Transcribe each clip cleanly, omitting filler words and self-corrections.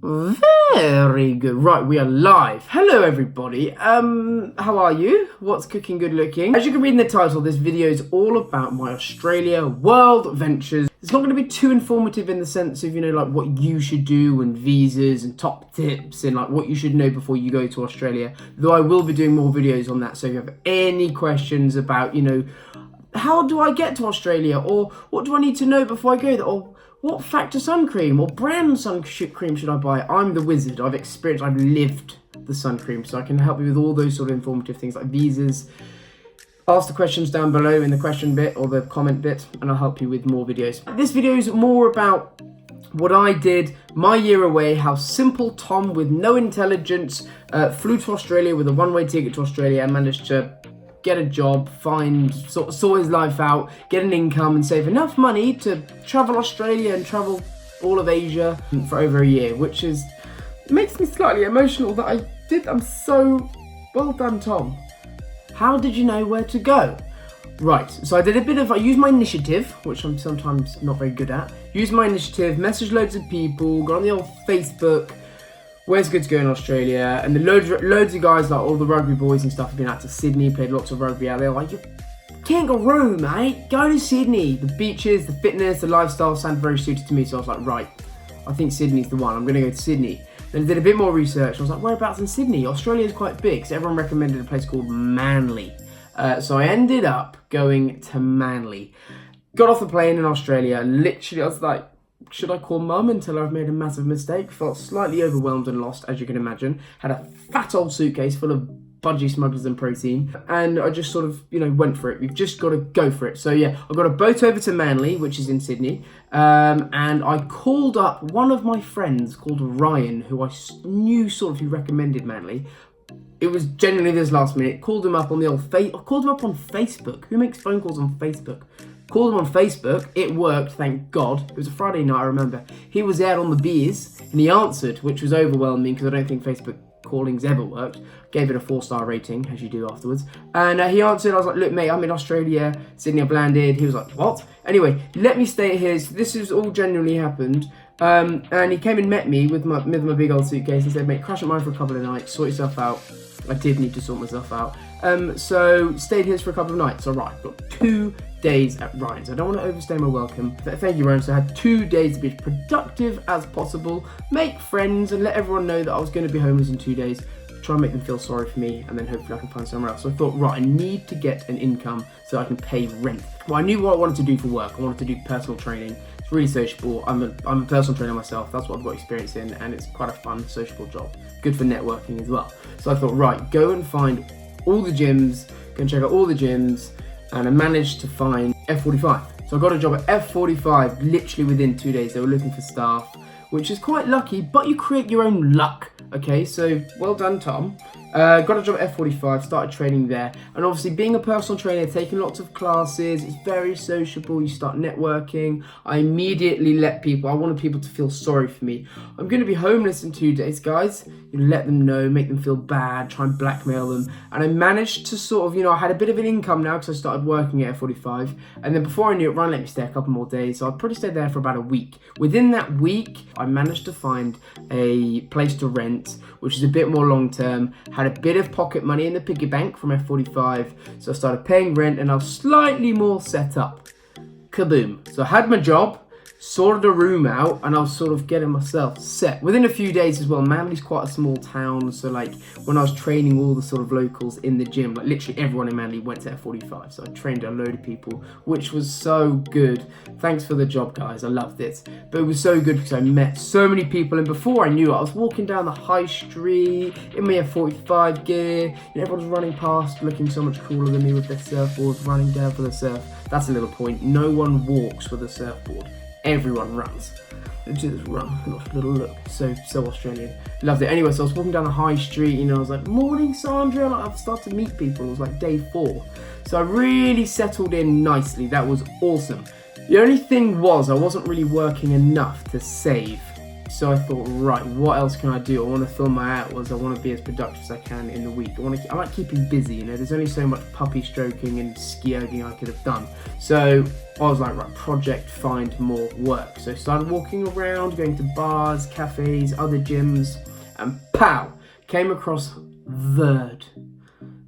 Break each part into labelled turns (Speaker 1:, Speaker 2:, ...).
Speaker 1: Very good. Right, we are live. Hello everybody. How are you? What's cooking good looking? As you can read in the title, this video is all about my Australia world ventures. It's not going to be too informative in the sense of, like what you should do and visas and top tips and like what you should know before you go to Australia. Though I will be doing more videos on that. So if you have any questions about, how do I get to Australia, or what do I need to know before I go there, or what factor sun cream or brand sun cream should I buy? I'm the wizard. I've lived the sun cream, so I can help you with all those sort of informative things like visas. Ask the questions down below in the question bit or the comment bit, and I'll help you with more videos. This video is more about what I did, my year away, how simple Tom with no intelligence flew to Australia with a one-way ticket to Australia and managed to get a job, sort his life out, get an income and save enough money to travel Australia and travel all of Asia for over a year, which makes me slightly emotional that I did. I'm so well done, Tom. How did you know where to go? Right, so I used my initiative, which I'm sometimes not very good at. Used my initiative, messaged loads of people, got on the old Facebook, where's good to go in Australia, and the loads of guys, like all the rugby boys and stuff, have been out to Sydney, played lots of rugby out there. Like, you kangaroo, mate, go to Sydney. The beaches, the fitness, the lifestyle sound very suited to me, so I was like, right, I think Sydney's the one. I'm going to go to Sydney. Then I did a bit more research. I was like, whereabouts in Sydney? Australia is quite big, so everyone recommended a place called Manly. So I ended up going to Manly. Got off the plane in Australia. Literally, I was like, should I call mum and tell her I've made a massive mistake? Felt slightly overwhelmed and lost, as you can imagine. Had a fat old suitcase full of budgie smugglers and protein. And I just sort of, went for it. You've just got to go for it. So yeah, I got a boat over to Manly, which is in Sydney. And I called up one of my friends called Ryan, who I knew who recommended Manly. It was genuinely this last minute. Called him up on the old called him up on Facebook. Who makes phone calls on Facebook? Called him on Facebook. It worked, thank God. It was a Friday night, I remember. He was out on the beers, and he answered, which was overwhelming because I don't think Facebook callings ever worked. Gave it a 4-star rating, as you do afterwards. And he answered. I was like, look, mate, I'm in Australia. Sydney, I've landed. He was like, what? Anyway, let me stay here. So this has all genuinely happened. And he came and met me with my big old suitcase and said, mate, crash at mine for a couple of nights. Sort yourself out. I did need to sort myself out. So stayed here for a couple of nights. All right, got 2 days at Ryan's. I don't want to overstay my welcome. Thank you, Ryan. So I had 2 days to be as productive as possible, make friends, and let everyone know that I was going to be homeless in 2 days. Try and make them feel sorry for me, and then hopefully I can find somewhere else. So I thought, right, I need to get an income so I can pay rent. Well, I knew what I wanted to do for work. I wanted to do personal training. It's really sociable. I'm a personal trainer myself. That's what I've got experience in, and it's quite a fun, sociable job. Good for networking as well. So I thought, right, go and find all the gyms, go and check out all the gyms, and I managed to find F45. So I got a job at F45 literally within 2 days. They were looking for staff, which is quite lucky, but you create your own luck. Okay, so well done, Tom. Got a job at F45, started training there, and obviously being a personal trainer, taking lots of classes, it's very sociable, you start networking. I immediately I wanted people to feel sorry for me. I'm going to be homeless in 2 days, guys. Let them know, make them feel bad, try and blackmail them, and I managed to I had a bit of an income now because I started working at F45, and then before I knew it, Ryan let me stay a couple more days, so I probably stayed there for about a week. Within that week, I managed to find a place to rent, which is a bit more long term. Had a bit of pocket money in the piggy bank from F45, so I started paying rent and I was slightly more set up. Kaboom. So I had my job, sorted a room out, and I was sort of getting myself set. Within a few days as well, Manly's quite a small town, so like when I was training all the sort of locals in the gym, like literally everyone in Manly went to F45, so I trained a load of people, which was so good. Thanks for the job, guys, I loved it. But it was so good because I met so many people, and before I knew it, I was walking down the high street in my F45 gear, everyone was running past looking so much cooler than me with their surfboards, running down for the surf. That's a little point, no one walks with a surfboard. Everyone runs. Just run, little look. So Australian. Loved it. Anyway, so I was walking down the high street, I was like, morning, Sandra. Like, I've started to meet people. It was like day 4. So I really settled in nicely. That was awesome. The only thing was, I wasn't really working enough to save So I thought, right, what else can I do? I want to film my outwards. I want to be as productive as I can in the week. I like keeping busy, you know. There's only so much puppy stroking and ski-erging I could have done. So I was like, right, project find more work. So I started walking around, going to bars, cafes, other gyms, and pow, came across Verd.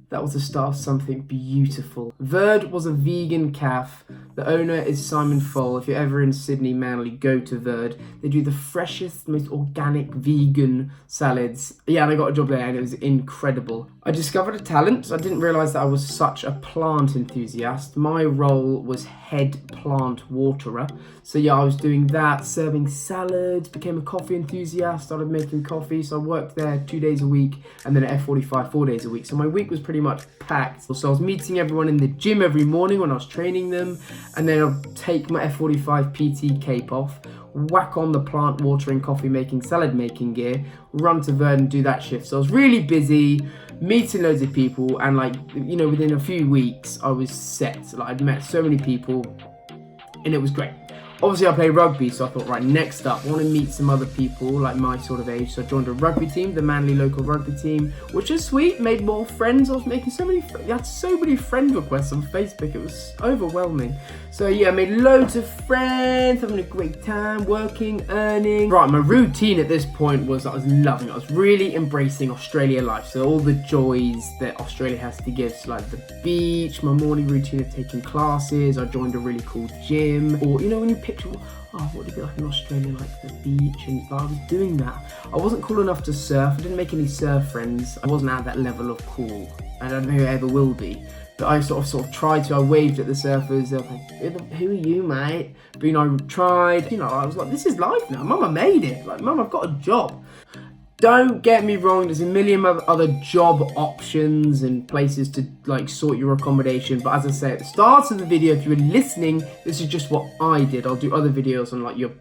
Speaker 1: That was the start of something beautiful. Verd was a vegan cafe. The owner is Simon Foll. If you're ever in Sydney, Manly, go to Verd. They do the freshest, most organic vegan salads. Yeah, and I got a job there and it was incredible. I discovered a talent. I didn't realise that I was such a plant enthusiast. My role was head plant waterer. So yeah, I was doing that, serving salads, became a coffee enthusiast, started making coffee. So I worked there 2 days a week and then at F45 4 days a week. So my week was pretty much packed. So I was meeting everyone in the gym every morning when I was training them, and then I'll take my F45 PT cape off, whack on the plant watering, coffee making, salad making gear, run to Verd and do that shift. So I was really busy, meeting loads of people, and like, you know, within a few weeks I was set. Like, I'd met so many people and it was great. Obviously I play rugby, so I thought, right, next up I want to meet some other people like my sort of age. So I joined a rugby team, the Manly local rugby team, which is sweet, made more friends. I was making I had so many friend requests on Facebook, it was overwhelming. So yeah, I made loads of friends, having a great time, working, earning. Right, my routine at this point was I was loving it. I was really embracing Australia life. So all the joys that Australia has to give, so like the beach, my morning routine of taking classes, I joined a really cool gym, or you know, when you picture, oh, what would it be like in Australia, like the beach, and I was doing that. I wasn't cool enough to surf, I didn't make any surf friends, I wasn't at that level of cool, I don't know who I ever will be. But I sort of tried to, I waved at the surfers, they were like, who are you, mate? But you know, I tried, you know, I was like, this is life now, Mum, I made it, like, Mum, I've got a job. Don't get me wrong, there's a million other job options and places to like sort your accommodation, but as I say at the start of the video, if you were listening, this is just what I did. I'll do other videos on like your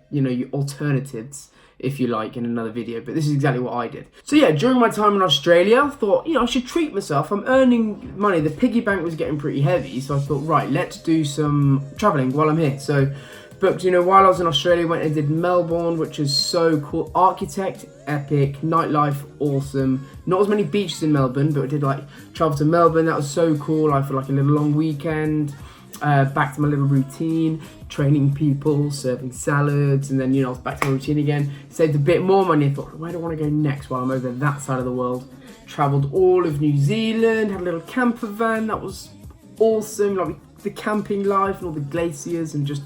Speaker 1: alternatives, if you like, in another video, but this is exactly what I did. So yeah, during my time in Australia, I thought, you know, I should treat myself. I'm earning money. The piggy bank was getting pretty heavy, so I thought, right, let's do some traveling while I'm here. So booked, you know, while I was in Australia, went and did Melbourne, which is so cool. Architect, epic. Nightlife, awesome. Not as many beaches in Melbourne, but I did like travel to Melbourne. That was so cool. I feel like a little long weekend. Back to my little routine, training people, serving salads, and then, you know, I was back to my routine again. Saved a bit more money. I thought, where do I want to go next while I'm over that side of the world? Travelled all of New Zealand, had a little camper van. That was awesome. Like the camping life and all the glaciers and just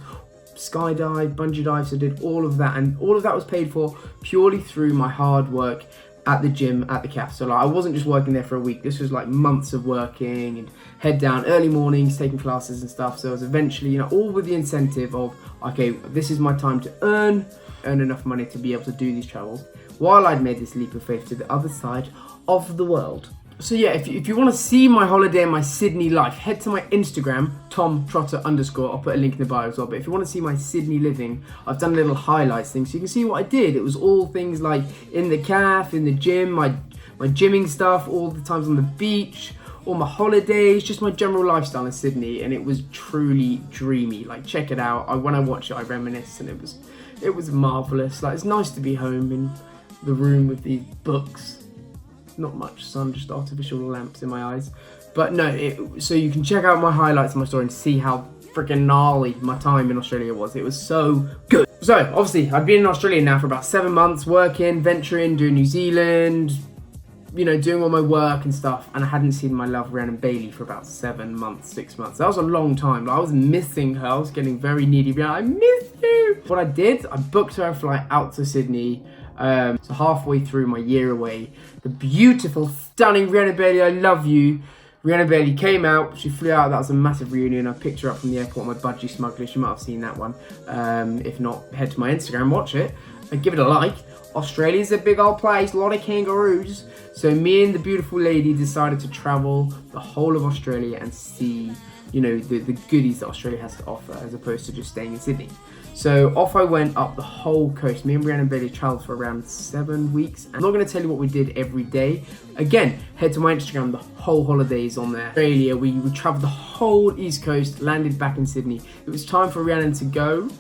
Speaker 1: skydive, bungee dive. So I did all of that, and all of that was paid for purely through my hard work at the gym, at the cafe. So like, I wasn't just working there for a week. This was like months of working and head down early mornings, taking classes and stuff. So it was eventually, you know, all with the incentive of, okay, this is my time to earn enough money to be able to do these travels while I'd made this leap of faith to the other side of the world. So yeah, if you want to see my holiday and my Sydney life, head to my Instagram, TomTrotter_. I'll put a link in the bio as well. But if you want to see my Sydney living, I've done a little highlights thing so you can see what I did. It was all things like in the cafe, in the gym, my gymming stuff, all the times on the beach, all my holidays, just my general lifestyle in Sydney, and it was truly dreamy. Like, check it out. When I watch it, I reminisce, and it was marvelous. Like, it's nice to be home in the room with these books. Not much sun, just artificial lamps in my eyes. But no, so you can check out my highlights of my story and see how freaking gnarly my time in Australia was. It was so good. So obviously I've been in Australia now for about 7 months, working, venturing, doing New Zealand, you know, doing all my work and stuff, and I hadn't seen my love Rhiannon Bailey for about 7 months, 6 months. That was a long time. Like, I was missing her. I was getting very needy. I miss you. What I did, I booked her a flight out to Sydney. So halfway through my year away, the beautiful, stunning Rhiannon Bailey, I love you. Rhiannon Bailey came out, she flew out, that was a massive reunion. I picked her up from the airport, my budgie smuggler, you might have seen that one. If not, head to my Instagram, watch it, and give it a like. Australia's a big old place, a lot of kangaroos. So me and the beautiful lady decided to travel the whole of Australia and see, you know, the goodies that Australia has to offer, as opposed to just staying in Sydney. So off I went up the whole coast. Me and Rhiannon Bailey travelled for around 7 weeks. I'm not going to tell you what we did every day. Again, head to my Instagram, the whole holiday is on there. Australia, we travelled the whole East Coast, landed back in Sydney. It was time for Rhiannon to go.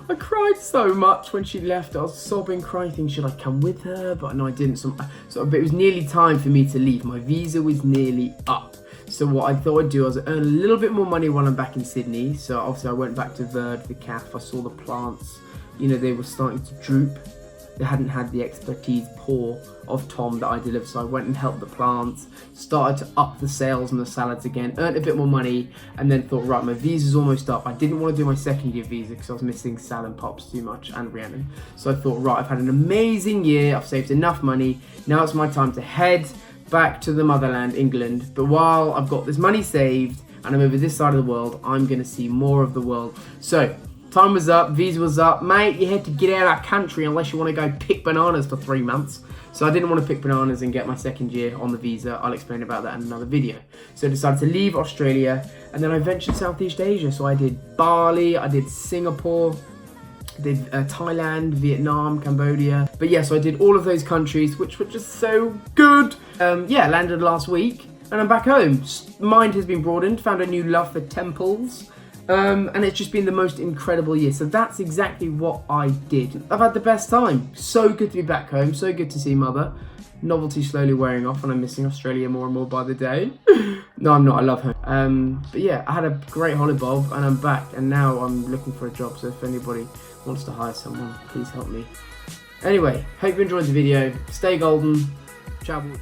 Speaker 1: I cried so much when she left. I was sobbing, crying, thinking, should I come with her? But no, I didn't. So it was nearly time for me to leave. My visa was nearly up. So what I thought I'd do was earn a little bit more money while I'm back in Sydney. So obviously I went back to Verd, the calf. I saw the plants. You know, they were starting to droop. They hadn't had the expertise pour of Tom that I delivered. So I went and helped the plants, started to up the sales and the salads again, earned a bit more money, and then thought, right, my visa's almost up. I didn't want to do my second year visa because I was missing Sal and Pops too much and Rhiannon. So I thought, right, I've had an amazing year. I've saved enough money. Now it's my time to head back to the motherland, England. But while I've got this money saved and I'm over this side of the world, I'm going to see more of the world. So time was up, visa was up. Mate, you had to get out of our country unless you want to go pick bananas for 3 months. So I didn't want to pick bananas and get my second year on the visa. I'll explain about that in another video. So I decided to leave Australia and then I ventured Southeast Asia. So I did Bali, I did Singapore, did Thailand, Vietnam, Cambodia. But yeah, so I did all of those countries, which were just so good. Yeah, landed last week and I'm back home. Mind has been broadened, found a new love for temples. And it's just been the most incredible year. So that's exactly what I did. I've had the best time. So good to be back home. So good to see mother. Novelty slowly wearing off and I'm missing Australia more and more by the day. No, I'm not. I love home. But yeah, I had a great holiday, Bob, and I'm back. And now I'm looking for a job. So if anybody wants to hire someone, please help me. Anyway, hope you enjoyed the video. Stay golden. Travel.